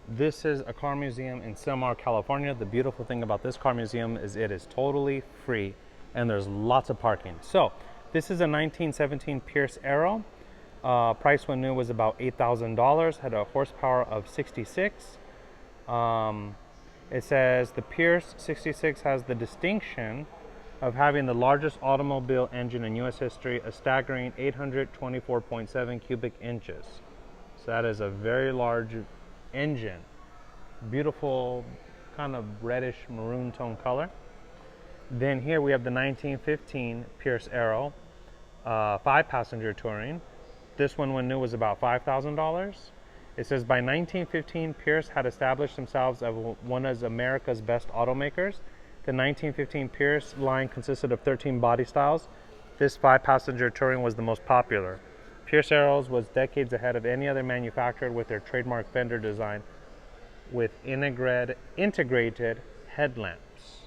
This is a car museum in Silmar, California. The beautiful thing about this car museum is it is totally free and there's lots of parking. So this is a 1917 Pierce Arrow. Price when new was about $8,000, had a horsepower of 66. It says the Pierce 66 has the distinction of having the largest automobile engine in US history, a staggering 824.7 cubic inches. So that is a very large engine. Beautiful kind of reddish maroon tone color. Then here we have the 1915 Pierce Arrow 5-passenger touring. This one when new was about $5,000. It says by 1915 Pierce had established themselves as one of America's best automakers. The 1915 Pierce line consisted of 13 body styles. This 5-passenger touring was the most popular. Pierce Arrows was decades ahead of any other manufacturer with their trademark fender design with integrated headlamps.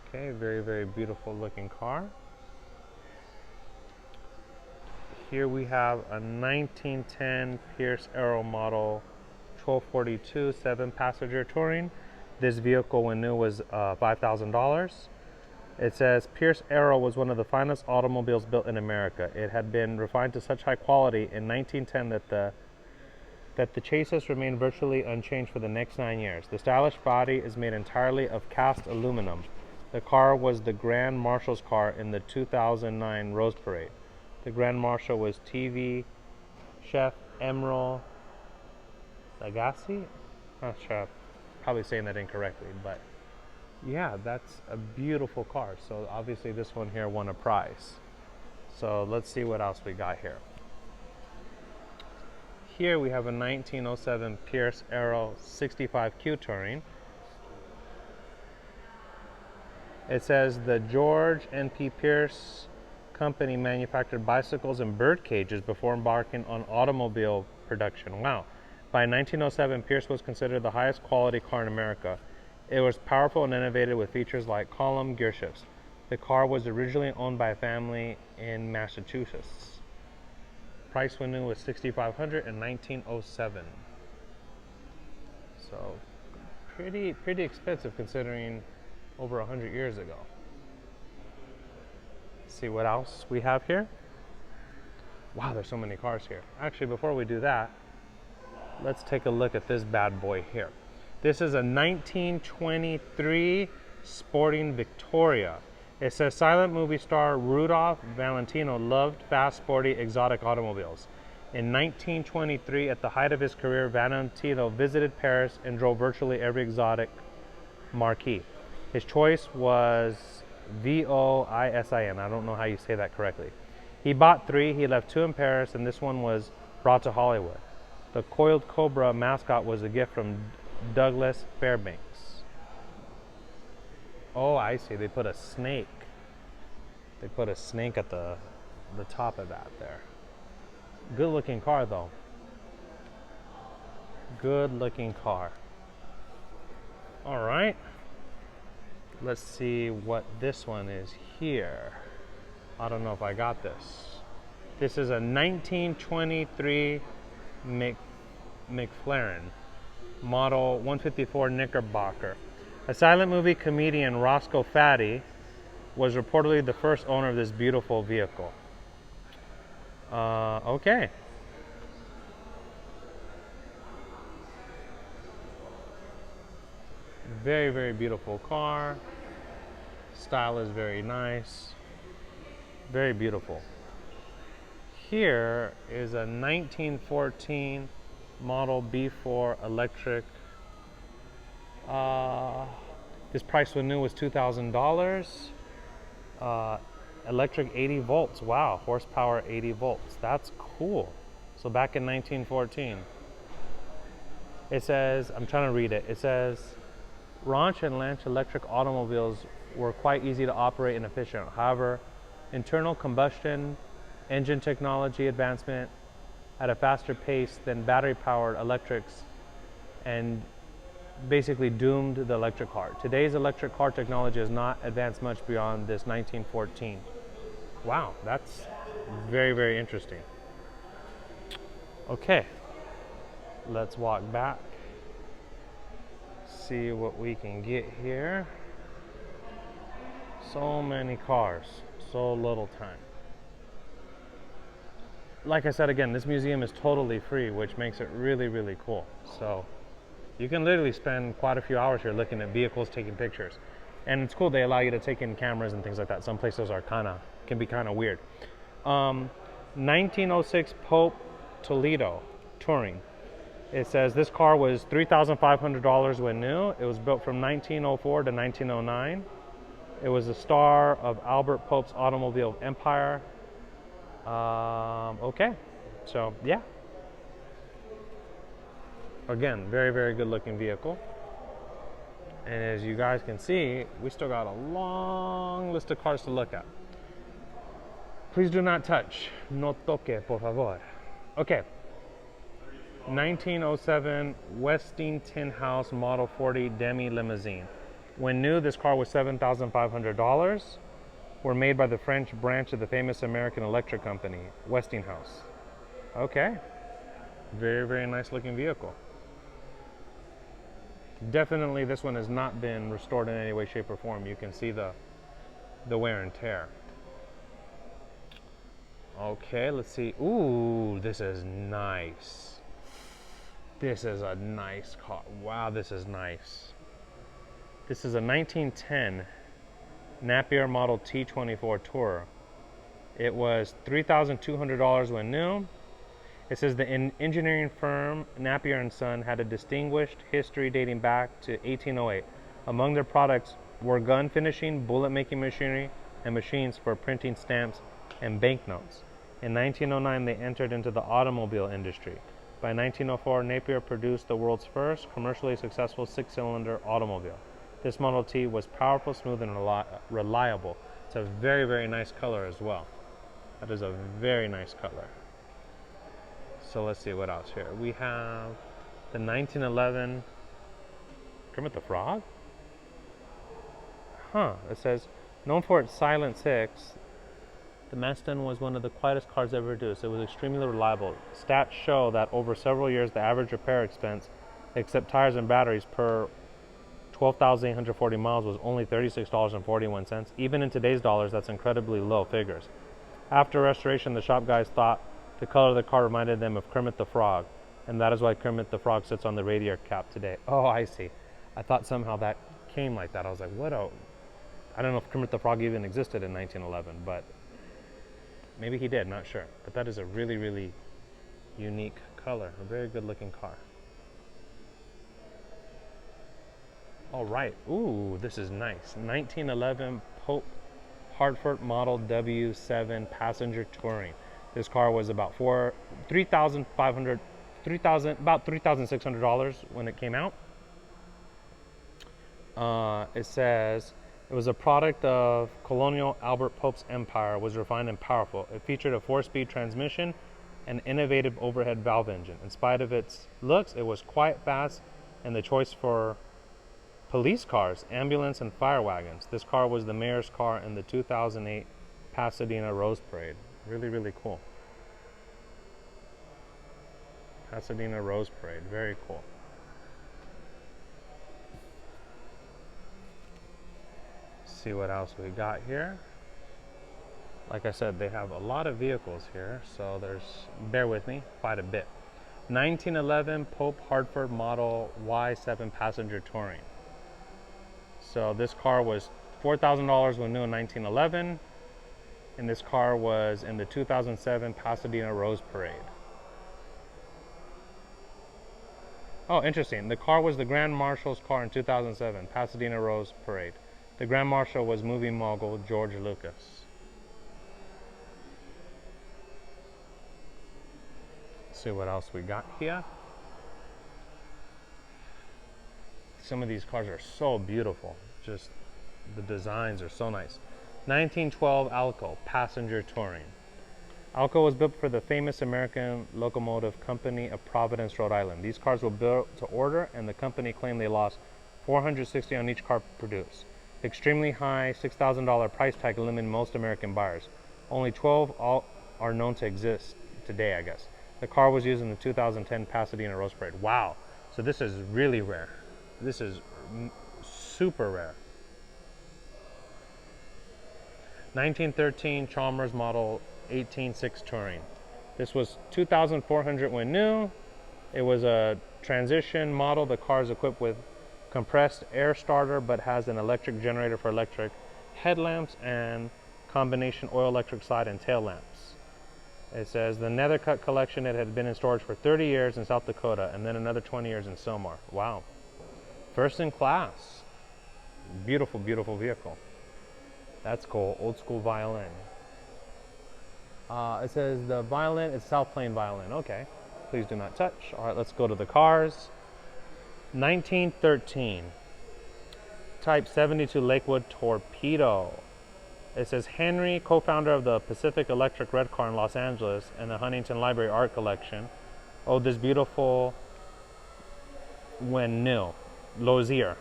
Okay, very, very beautiful looking car. Here we have a 1910 Pierce Arrow model 1242 7-passenger touring. This vehicle when new was $5,000. It says Pierce Arrow was one of the finest automobiles built in America. It had been refined to such high quality in 1910 that the chassis remained virtually unchanged for the next 9 years. The stylish body is made entirely of cast aluminum. The car was the Grand Marshal's car in the 2009 Rose Parade. The Grand Marshal was TV chef Emeril Lagasse. Not sure, I'm probably saying that incorrectly, but yeah, that's a beautiful car. So obviously this one here won a prize. So let's see what else we got here. Here we have a 1907 Pierce Arrow 65Q Touring. It says the George N.P. Pierce Company manufactured bicycles and bird cages before embarking on automobile production. Wow. By 1907, Pierce was considered the highest quality car in America. It was powerful and innovative with features like column gear shifts. The car was originally owned by a family in Massachusetts. Price when new was $6,500 in 1907. So pretty expensive considering over 100 years ago. Let's see what else we have here. Wow, there's so many cars here. Actually, before we do that, let's take a look at this bad boy here. This is a 1923 Sporting Victoria. It says silent movie star Rudolph Valentino loved fast, sporty, exotic automobiles. In 1923, at the height of his career, Valentino visited Paris and drove virtually every exotic marquee. His choice was Voisin. I don't know how you say that correctly. He bought 3, he left 2 in Paris, and this one was brought to Hollywood. The coiled cobra mascot was a gift from Douglas Fairbanks. Oh, I see. They put a snake. They put a snake at the top of that there. Good looking car though. Good looking car. All right. Let's see what this one is here. I don't know if I got this. This is a 1923 McLaren model 154 Knickerbocker. A silent movie comedian, Roscoe Fatty, was reportedly the first owner of this beautiful vehicle. Okay. Very, very beautiful car. Style is very nice. Very beautiful. Here is a 1914 Model B4 electric. This price when new was $2,000. Electric 80 volts. Wow, horsepower 80 volts. That's cool. So back in 1914, it says, I'm trying to read it. It says, Ranch and Lanch electric automobiles were quite easy to operate and efficient. However, internal combustion engine technology advancement at a faster pace than battery-powered electrics and basically doomed the electric car. Today's electric car technology has not advanced much beyond this 1914. Wow, that's very, very interesting. Okay, let's walk back. see what we can get here. So many cars, so little time. Like I said again, this museum is totally free, which makes it really, really cool. So you can literally spend quite a few hours here looking at vehicles, taking pictures. And it's cool, they allow you to take in cameras and things like that. Some places are can be kind of weird. 1906 Pope Toledo Touring. It says this car was $3,500 when new. It was built from 1904 to 1909. It was the star of Albert Pope's automobile empire. Okay, so yeah. Again, very, very good looking vehicle. And as you guys can see, we still got a long list of cars to look at. Please do not touch. No toque, por favor. Okay. 1907 Westinghouse House Model 40 Demi Limousine. When new, this car was $7,500. Were made by the French branch of the famous American electric company, Westinghouse. Okay. Very, very nice looking vehicle. Definitely this one has not been restored in any way, shape, or form. You can see the wear and tear. Okay, let's see. Ooh, this is nice. This is a nice car. Wow, this is nice. This is a 1910 Napier Model T24 Tourer. It was $3,200 when new. It says the engineering firm Napier & Son had a distinguished history dating back to 1808. Among their products were gun finishing, bullet making machinery, and machines for printing stamps and banknotes. In 1909, they entered into the automobile industry. By 1904, Napier produced the world's first commercially successful six-cylinder automobile. This Model T was powerful, smooth, and reliable. It's a very, very nice color as well. That is a very nice color. So let's see what else here. We have the 1911 Kermit the Frog? Huh, it says, known for its silent six, the Mustang was one of the quietest cars ever produced. It was extremely reliable. Stats show that over several years, the average repair expense, except tires and batteries, per 12,840 miles was only $36.41. Even in today's dollars, that's incredibly low figures. After restoration, the shop guys thought the color of the car reminded them of Kermit the Frog, and that is why Kermit the Frog sits on the radiator cap today. Oh, I see. I thought somehow that came like that. I was like, what a... I don't know if Kermit the Frog even existed in 1911, but maybe he did, not sure. But that is a really, really unique color. A very good looking car. All right. Ooh, this is nice. 1911 Pope Hartford Model W7 Passenger Touring. This car was about $3,600 when it came out. It says it was a product of colonial Albert Pope's empire, was refined and powerful. It featured a 4-speed transmission and innovative overhead valve engine. In spite of its looks, it was quite fast and the choice for police cars, ambulance, and fire wagons. This car was the mayor's car in the 2008 Pasadena Rose Parade. Really, really cool. Pasadena Rose Parade, very cool. See what else we got here. Like I said, they have a lot of vehicles here, so bear with me, quite a bit. 1911 Pope Hartford Model Y7 Passenger Touring. So this car was $4,000 when new in 1911, and this car was in the 2007 Pasadena Rose Parade. Oh, interesting. The car was the Grand Marshal's car in 2007, Pasadena Rose Parade. The Grand Marshal was movie mogul George Lucas. Let's see what else we got here. Some of these cars are so beautiful. Just the designs are so nice. 1912 Alco Passenger Touring. Alco was built for the famous American Locomotive Company of Providence, Rhode Island. These cars were built to order, and the company claimed they lost $460 on each car produced. Extremely high $6,000 price tag limited most American buyers. Only 12 are known to exist today, I guess. The car was used in the 2010 Pasadena Rose Parade. Wow, so this is really rare. This is super rare. 1913 Chalmers model 186 Touring. This was 2,400 when new. It was a transition model. The car is equipped with compressed air starter but has an electric generator for electric headlamps and combination oil electric side and tail lamps. It says the Nethercutt collection, it had been in storage for 30 years in South Dakota and then another 20 years in Sylmar. Wow. First in class. Beautiful, beautiful vehicle. That's cool. Old school violin. It says the violin is South Plain violin. Okay. Please do not touch. All right, let's go to the cars. 1913. Type 72 Lakewood Torpedo. It says Henry, co-founder of the Pacific Electric Red Car in Los Angeles and the Huntington Library Art Collection, owned this beautiful when new. Lozier.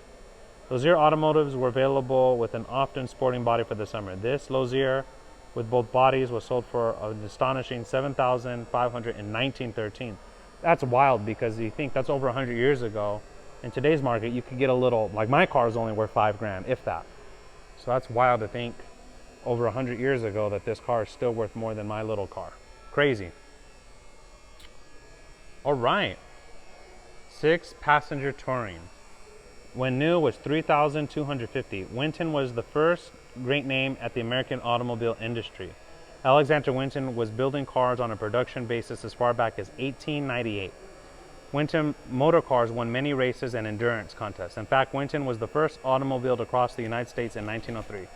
Lozier automotives were available with an often sporting body for the summer. This Lozier with both bodies was sold for an astonishing $7,500 in 1913. That's wild because you think that's over 100 years ago. In today's market, you could get a little, like my car is only worth $5,000, if that. So that's wild to think over 100 years ago that this car is still worth more than my little car. Crazy. All right. 6 passenger Touring. When new was $3,250. Winton was the first great name at the American automobile industry. Alexander Winton was building cars on a production basis as far back as 1898. Winton motor cars won many races and endurance contests. In fact, Winton was the first automobile to cross the United States in 1903.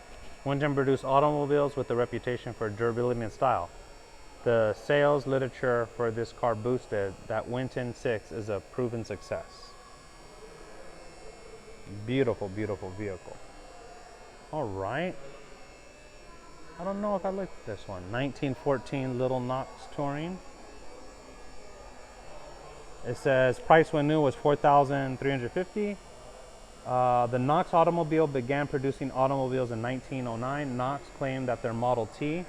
Winton produced automobiles with a reputation for durability and style. The sales literature for this car boasted that Winton 6 is a proven success. Beautiful, beautiful vehicle. All right. I don't know if I like this one. 1914 Little Knox Touring. It says price when new was $4,350. The Knox automobile began producing automobiles in 1909. Knox claimed that their Model T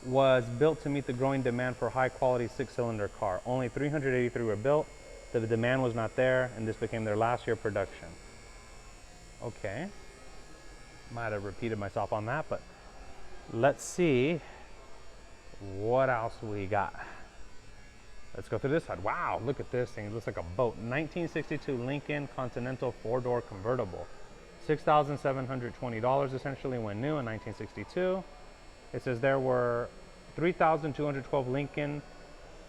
was built to meet the growing demand for high-quality 6-cylinder car. Only 383 were built. The demand was not there, and this became their last year production. Okay. Might have repeated myself on that, but let's see what else we got. Let's go through this side. Wow, look at this thing. It looks like a boat. 1962 Lincoln Continental 4-door convertible. $6,720 essentially when new in 1962. It says there were 3,212 Lincoln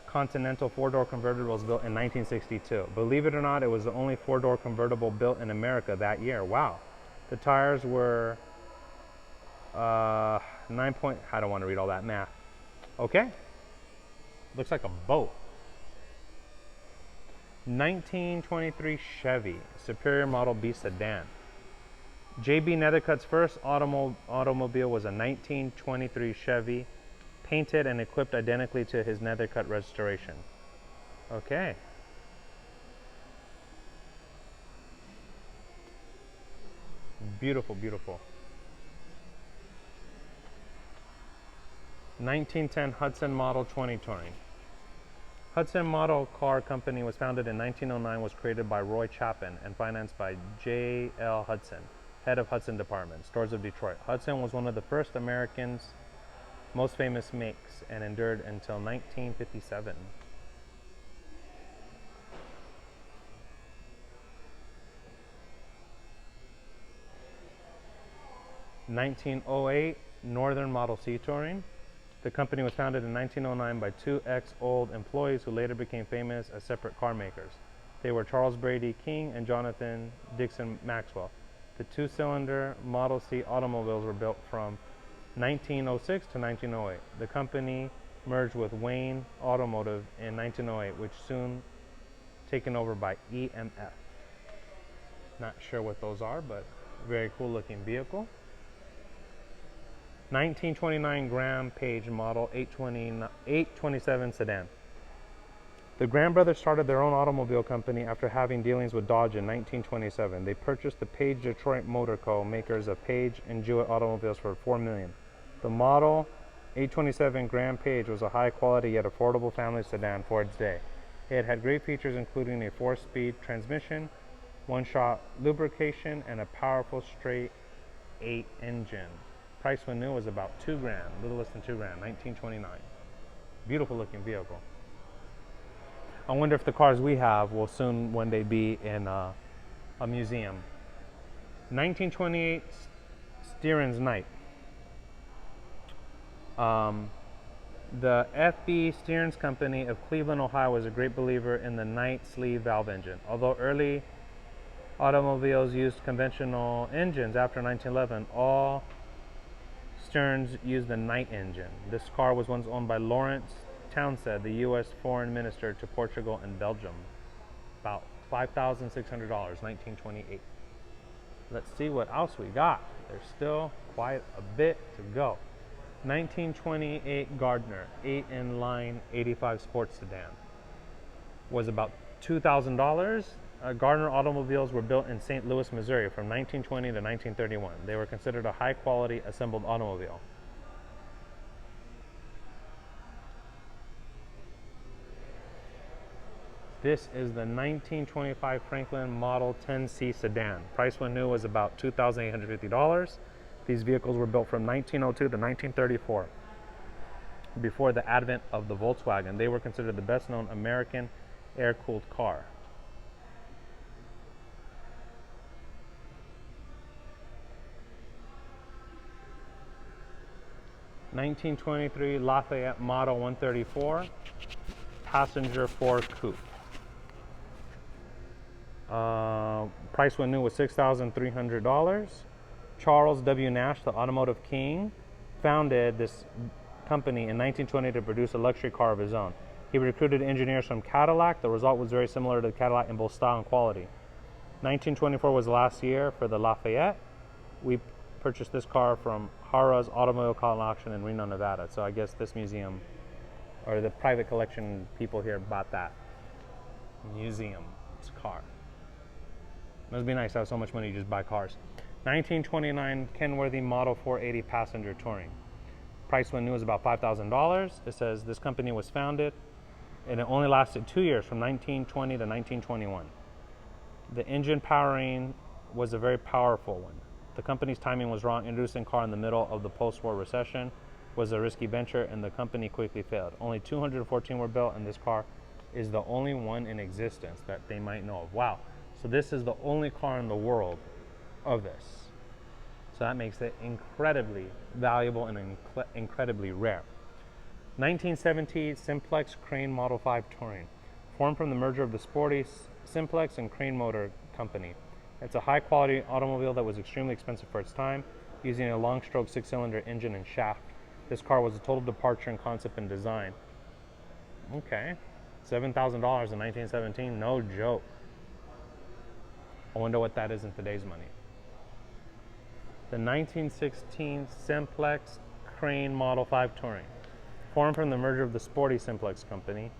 Continental 4-door convertibles built in 1962. Believe it or not, it was the only 4-door convertible built in America that year. Wow. The tires were I don't want to read all that math. Okay. Looks like a boat. 1923 Chevy Superior Model B sedan. J.B. Nethercutt's first automobile was a 1923 Chevy, painted and equipped identically to his Nethercutt restoration. Okay. Beautiful, beautiful. 1910 Hudson Model 20 Touring. Hudson Model Car Company was founded in 1909, was created by Roy Chapin and financed by J.L. Hudson, head of Hudson Department, Stores of Detroit. Hudson was one of the first Americans' most famous makes and endured until 1957. (1908) Northern Model C Touring. The company was founded in 1909 by 2 ex-old employees who later became famous as separate car makers. They were Charles Brady King and Jonathan Dixon Maxwell. The 2-cylinder Model C automobiles were built from 1906 to 1908. The company merged with Wayne Automotive in 1908, which soon taken over by EMF. Not sure what those are, but very cool looking vehicle. 1929 Graham Page Model 827 sedan. The Graham brothers started their own automobile company after having dealings with Dodge in 1927. They purchased the Page Detroit Motor Co., makers of Page and Jewett automobiles, for $4 million. The Model 827 Graham Page was a high-quality yet affordable family sedan for its day. It had great features including a 4-speed transmission, one-shot lubrication, and a powerful straight 8 engine. Price when new was about $2 grand, a little less than $2 grand, 1929. Beautiful looking vehicle. I wonder if the cars we have will soon one day be in a museum. 1928 Stearns Knight. The F.B. Stearns Company of Cleveland, Ohio was a great believer in the Knight sleeve valve engine. Although early automobiles used conventional engines after 1911, all Stearns used the Knight engine. This car was once owned by Lawrence Townsend, the U.S. Foreign Minister to Portugal and Belgium. About $5,600, 1928. Let's see what else we got. There's still quite a bit to go. 1928 Gardner 8-in-line 85 sports sedan was about $2,000. Gardner automobiles were built in St. Louis, Missouri from 1920 to 1931. They were considered a high-quality assembled automobile. This is the 1925 Franklin Model 10C sedan. Price when new was about $2,850. These vehicles were built from 1902 to 1934. Before the advent of the Volkswagen, they were considered the best-known American air-cooled car. (1923) Lafayette Model 134 passenger 4 coupe. Price when new was $6,300. Charles W. Nash, the automotive king, founded this company in 1920 to produce a luxury car of his own. He recruited engineers from Cadillac. The result was very similar to the Cadillac in both style and quality. 1924 was the last year for the Lafayette. We purchased this car from Harrah's Automobile Car Auction in Reno, Nevada. So I guess this museum, or the private collection people here, bought that museum's car. It must be nice to have so much money to just buy cars. 1929 Kenworthy Model 480 passenger touring. Price when new was about $5,000. It says this company was founded and it only lasted 2 years from 1920 to 1921. The engine powering was a very powerful one. The company's timing was wrong. Introducing car in the middle of the post-war recession was a risky venture and the company quickly failed. Only 214 were built and this car is the only one in existence that they might know of. Wow. So this is the only car in the world of this. So that makes it incredibly valuable and incredibly rare. 1970 Simplex Crane Model 5 Touring. Formed from the merger of the sporty Simplex and Crane Motor Company. It's a high-quality automobile that was extremely expensive for its time, using a long-stroke 6-cylinder engine and shaft. This car was a total departure in concept and design. Okay, $7,000 in 1917, no joke. I wonder what that is in today's money. The 1916 Simplex Crane Model 5 Touring. Formed from the merger of the sporty Simplex company,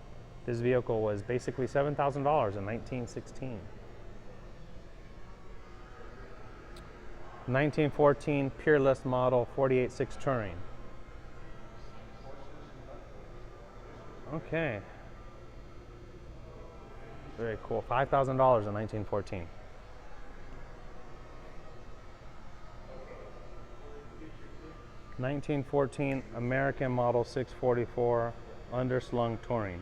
this vehicle was basically $7,000 in 1916. 1914 Peerless Model 48.6 Touring. Okay. Very cool. $5,000 in 1914. 1914 American Model 644 Underslung Touring.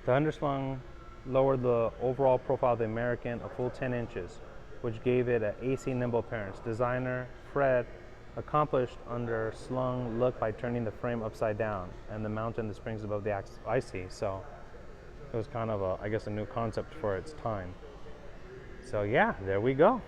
The underslung lowered the overall profile of the American a full 10 inches, which gave it an AC nimble appearance. Designer Fred accomplished underslung look by turning the frame upside down and the mounting the springs above the axle. I see. So it was kind of a, I guess, a new concept for its time. So yeah, there we go.